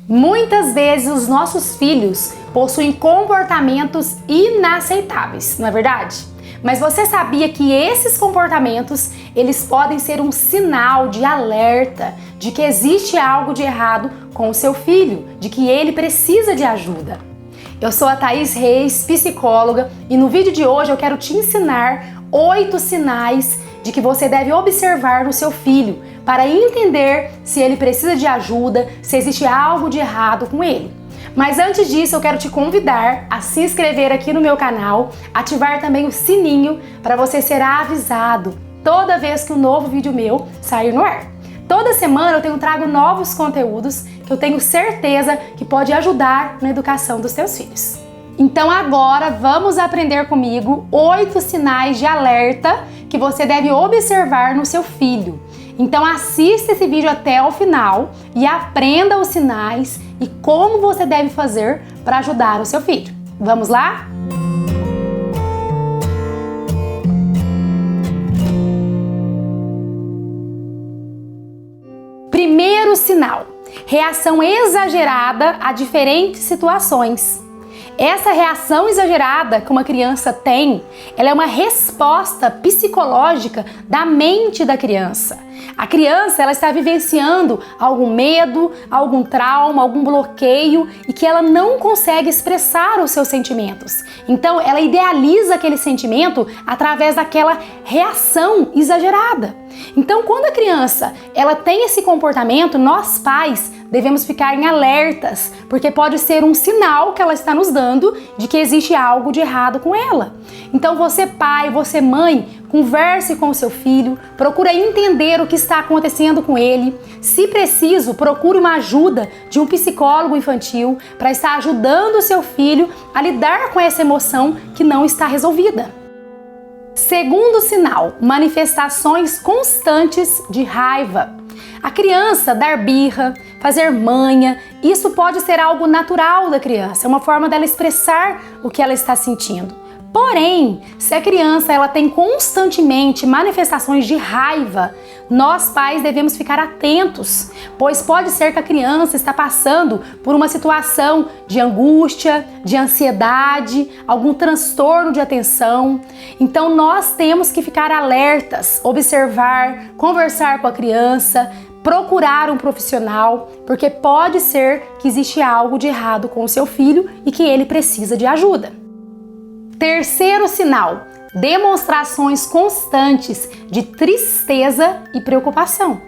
Muitas vezes os nossos filhos possuem comportamentos inaceitáveis, não é verdade? Mas você sabia que esses comportamentos, eles podem ser um sinal de alerta de que existe algo de errado com o seu filho, de que ele precisa de ajuda? Eu sou a Thaís Reis, psicóloga, e no vídeo de hoje eu quero te ensinar 8 sinais de que você deve observar no seu filho para entender se ele precisa de ajuda, se existe algo de errado com ele. Mas antes disso, eu quero te convidar a se inscrever aqui no meu canal, ativar também o sininho para você ser avisado toda vez que um novo vídeo meu sair no ar. Toda semana eu trago novos conteúdos que eu tenho certeza que pode ajudar na educação dos teus filhos. Então agora vamos aprender comigo 8 sinais de alerta que você deve observar no seu filho. Então assista esse vídeo até o final e aprenda os sinais e como você deve fazer para ajudar o seu filho. Vamos lá? Primeiro sinal: reação exagerada a diferentes situações. Essa reação exagerada que uma criança tem, ela é uma resposta psicológica da mente da criança. A criança, ela está vivenciando algum medo, algum trauma, algum bloqueio e que ela não consegue expressar os seus sentimentos. Então, ela idealiza aquele sentimento através daquela reação exagerada. Então, quando a criança, ela tem esse comportamento, nós pais devemos ficar em alertas, porque pode ser um sinal que ela está nos dando de que existe algo de errado com ela. Então você pai, você mãe, converse com o seu filho, procura entender o que está acontecendo com ele. Se preciso, procure uma ajuda de um psicólogo infantil para estar ajudando o seu filho a lidar com essa emoção que não está resolvida. Segundo sinal: manifestações constantes de raiva. A criança dar birra, fazer manha, isso pode ser algo natural da criança, é uma forma dela expressar o que ela está sentindo. Porém, se a criança ela tem constantemente manifestações de raiva, nós pais devemos ficar atentos, pois pode ser que a criança está passando por uma situação de angústia, de ansiedade, algum transtorno de atenção. Então nós temos que ficar alertas, observar, conversar com a criança, procurar um profissional, porque pode ser que existe algo de errado com o seu filho e que ele precisa de ajuda. Terceiro sinal: demonstrações constantes de tristeza e preocupação.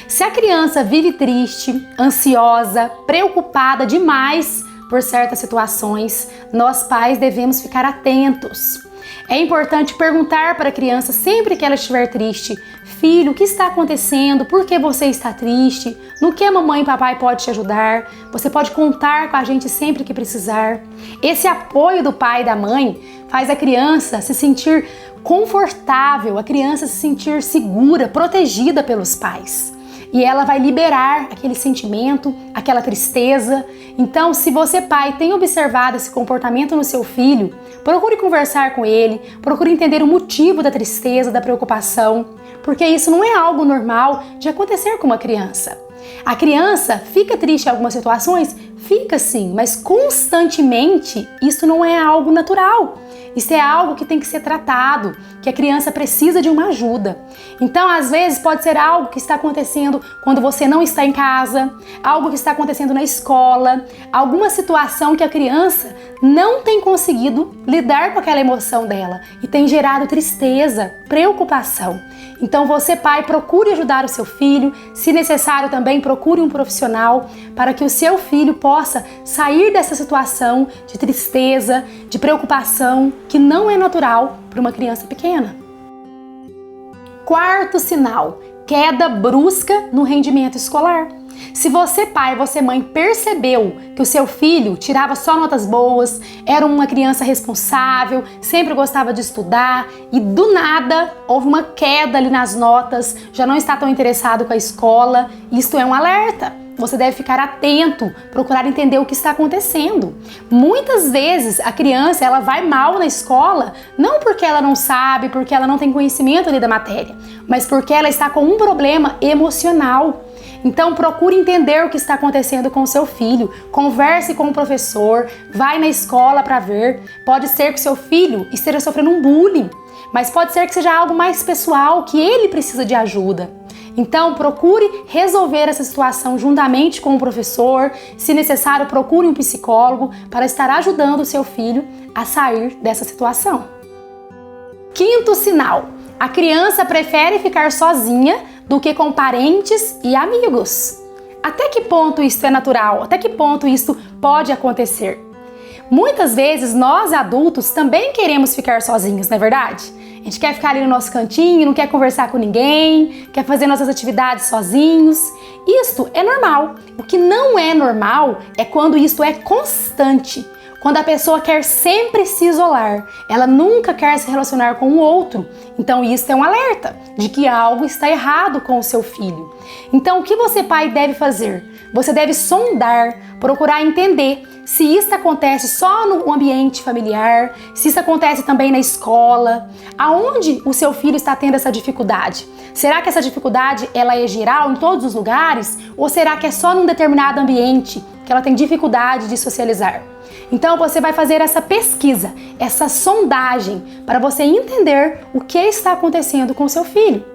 Se a criança vive triste, ansiosa, preocupada demais por certas situações, nós pais devemos ficar atentos. É importante perguntar para a criança sempre que ela estiver triste: filho, o que está acontecendo? Por que você está triste? No que a mamãe e papai pode te ajudar? Você pode contar com a gente sempre que precisar. Esse apoio do pai e da mãe faz a criança se sentir confortável, a criança se sentir segura, protegida pelos pais. E ela vai liberar aquele sentimento, aquela tristeza. Então, se você, pai, tem observado esse comportamento no seu filho, procure conversar com ele, procure entender o motivo da tristeza, da preocupação, porque isso não é algo normal de acontecer com uma criança. A criança fica triste em algumas situações? Fica sim, mas constantemente isso não é algo natural. Isso é algo que tem que ser tratado, que a criança precisa de uma ajuda. Então, às vezes, pode ser algo que está acontecendo quando você não está em casa, algo que está acontecendo na escola, alguma situação que a criança não tem conseguido lidar com aquela emoção dela e tem gerado tristeza, preocupação. Então você, pai, procure ajudar o seu filho, se necessário também procure um profissional para que o seu filho possa sair dessa situação de tristeza, de preocupação, que não é natural para uma criança pequena. Quarto sinal: queda brusca no rendimento escolar. Se você, pai, você, mãe, percebeu que o seu filho tirava só notas boas, era uma criança responsável, sempre gostava de estudar e do nada houve uma queda ali nas notas, já não está tão interessado com a escola, isto é um alerta. Você deve ficar atento, procurar entender o que está acontecendo. Muitas vezes a criança ela vai mal na escola, não porque ela não sabe, porque ela não tem conhecimento ali da matéria, mas porque ela está com um problema emocional. Então procure entender o que está acontecendo com o seu filho, converse com o professor, vai na escola para ver. Pode ser que o seu filho esteja sofrendo um bullying, mas pode ser que seja algo mais pessoal, que ele precisa de ajuda. Então procure resolver essa situação juntamente com o professor, se necessário procure um psicólogo para estar ajudando o seu filho a sair dessa situação. Quinto sinal: a criança prefere ficar sozinha do que com parentes e amigos. Até que ponto isso é natural? Até que ponto isso pode acontecer? Muitas vezes nós adultos também queremos ficar sozinhos, não é verdade? A gente quer ficar ali no nosso cantinho, não quer conversar com ninguém, quer fazer nossas atividades sozinhos. Isto é normal. O que não é normal é quando isto é constante. Quando a pessoa quer sempre se isolar, ela nunca quer se relacionar com o outro. Então isso é um alerta de que algo está errado com o seu filho. Então o que você, pai, deve fazer? Você deve sondar, procurar entender se isso acontece só no ambiente familiar, se isso acontece também na escola, aonde o seu filho está tendo essa dificuldade. Será que essa dificuldade ela é geral em todos os lugares? Ou será que é só num determinado ambiente que ela tem dificuldade de socializar? Então você vai fazer essa pesquisa, essa sondagem, para você entender o que está acontecendo com o seu filho.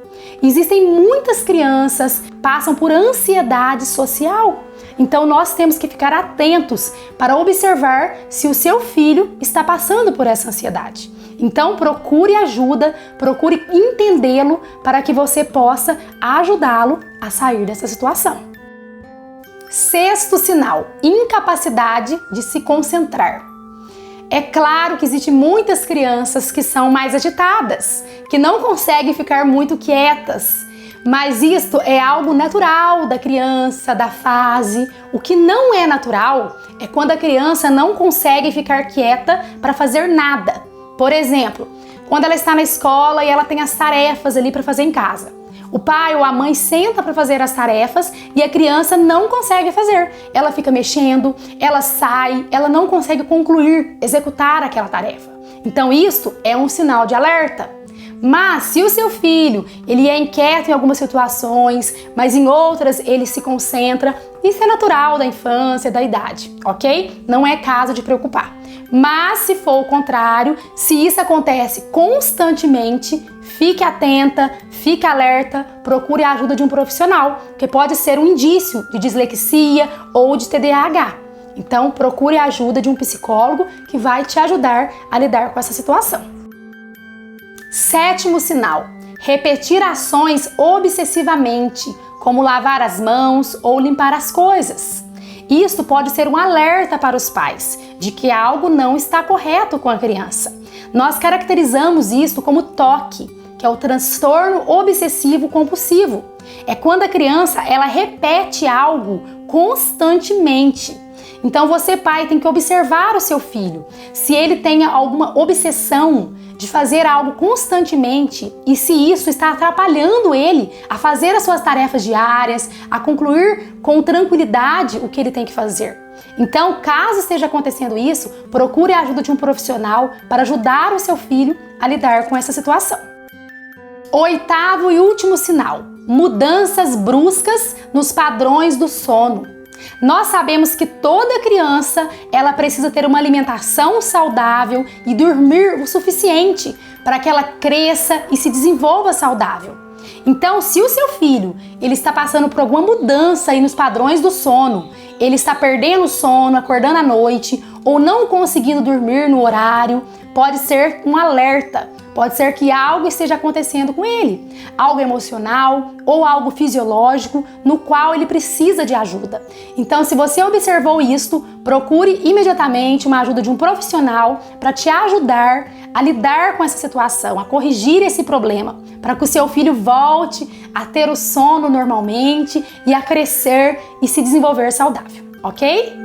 Existem muitas crianças que passam por ansiedade social. Então nós temos que ficar atentos para observar se o seu filho está passando por essa ansiedade. Então procure ajuda, procure entendê-lo para que você possa ajudá-lo a sair dessa situação. Sexto sinal: incapacidade de se concentrar. É claro que existem muitas crianças que são mais agitadas, que não conseguem ficar muito quietas, mas isto é algo natural da criança, da fase. O que não é natural é quando a criança não consegue ficar quieta para fazer nada. Por exemplo, quando ela está na escola e ela tem as tarefas ali para fazer em casa. O pai ou a mãe senta para fazer as tarefas e a criança não consegue fazer. Ela fica mexendo, ela sai, ela não consegue concluir, executar aquela tarefa. Então isso é um sinal de alerta. Mas se o seu filho, ele é inquieto em algumas situações, mas em outras ele se concentra, isso é natural da infância, da idade, ok? Não é caso de preocupar. Mas se for o contrário, se isso acontece constantemente, fique atenta, fique alerta, procure a ajuda de um profissional, que pode ser um indício de dislexia ou de TDAH. Então procure a ajuda de um psicólogo que vai te ajudar a lidar com essa situação. Sétimo sinal: repetir ações obsessivamente, como lavar as mãos ou limpar as coisas. Isso pode ser um alerta para os pais de que algo não está correto com a criança. Nós caracterizamos isso como TOC, que é o transtorno obsessivo compulsivo. É quando a criança ela repete algo constantemente. Então você, pai, tem que observar o seu filho. Se ele tem alguma obsessão de fazer algo constantemente e se isso está atrapalhando ele a fazer as suas tarefas diárias, a concluir com tranquilidade o que ele tem que fazer. Então, caso esteja acontecendo isso, procure a ajuda de um profissional para ajudar o seu filho a lidar com essa situação. Oitavo e último sinal: mudanças bruscas nos padrões do sono. Nós sabemos que toda criança ela precisa ter uma alimentação saudável e dormir o suficiente para que ela cresça e se desenvolva saudável. Então, se o seu filho ele está passando por alguma mudança aí nos padrões do sono, ele está perdendo o sono, acordando à noite ou não conseguindo dormir no horário, pode ser um alerta. Pode ser que algo esteja acontecendo com ele, algo emocional ou algo fisiológico no qual ele precisa de ajuda. Então, se você observou isto, procure imediatamente uma ajuda de um profissional para te ajudar a lidar com essa situação, a corrigir esse problema, para que o seu filho volte a ter o sono normalmente e a crescer e se desenvolver saudável, ok?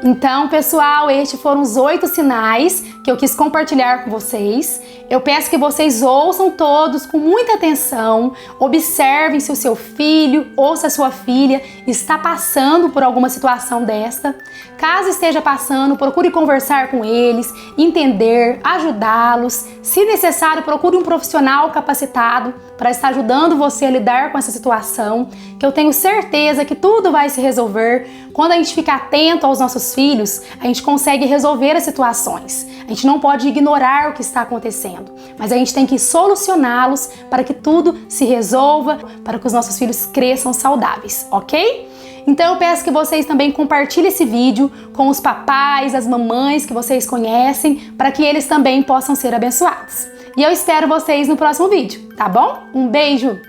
Então, pessoal, estes foram os 8 sinais que que eu quis compartilhar com vocês. Eu peço que vocês ouçam todos com muita atenção, observem se o seu filho ou se a sua filha está passando por alguma situação desta. Caso esteja passando, procure conversar com eles, entender, ajudá-los. Se necessário, procure um profissional capacitado para estar ajudando você a lidar com essa situação, que eu tenho certeza que tudo vai se resolver. Quando a gente fica atento aos nossos filhos, a gente consegue resolver as situações. A gente não pode ignorar o que está acontecendo, mas a gente tem que solucioná-los para que tudo se resolva, para que os nossos filhos cresçam saudáveis, ok? Então eu peço que vocês também compartilhem esse vídeo com os papais, as mamães que vocês conhecem, para que eles também possam ser abençoados. E eu espero vocês no próximo vídeo, tá bom? Um beijo!